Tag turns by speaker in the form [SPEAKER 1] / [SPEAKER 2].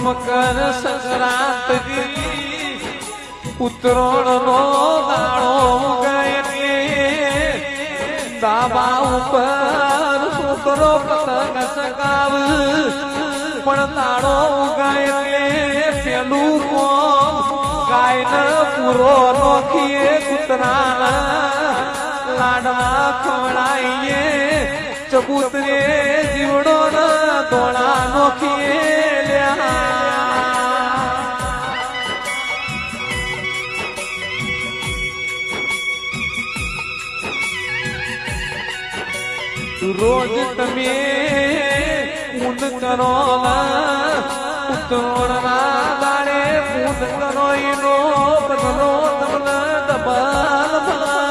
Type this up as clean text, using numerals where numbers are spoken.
[SPEAKER 1] મકર સંક્રાંતિ ઉત્તરોણ નો દાડો ઉગે ધાબા ઉપર છોકરો પતંગ સગાવ પણ દાડો ઉગે પેલું કોમ ગાયને પૂરો નોખીએ કૂતરાના લાડવા ખવડાવીએ ચબૂતરે જીવડો ના ધોળા નોખીએ રોજ તમે પૂન કરો ઉત્તરોણ ના દાડે પૂન કરો એનો બદલો તમને ડબલ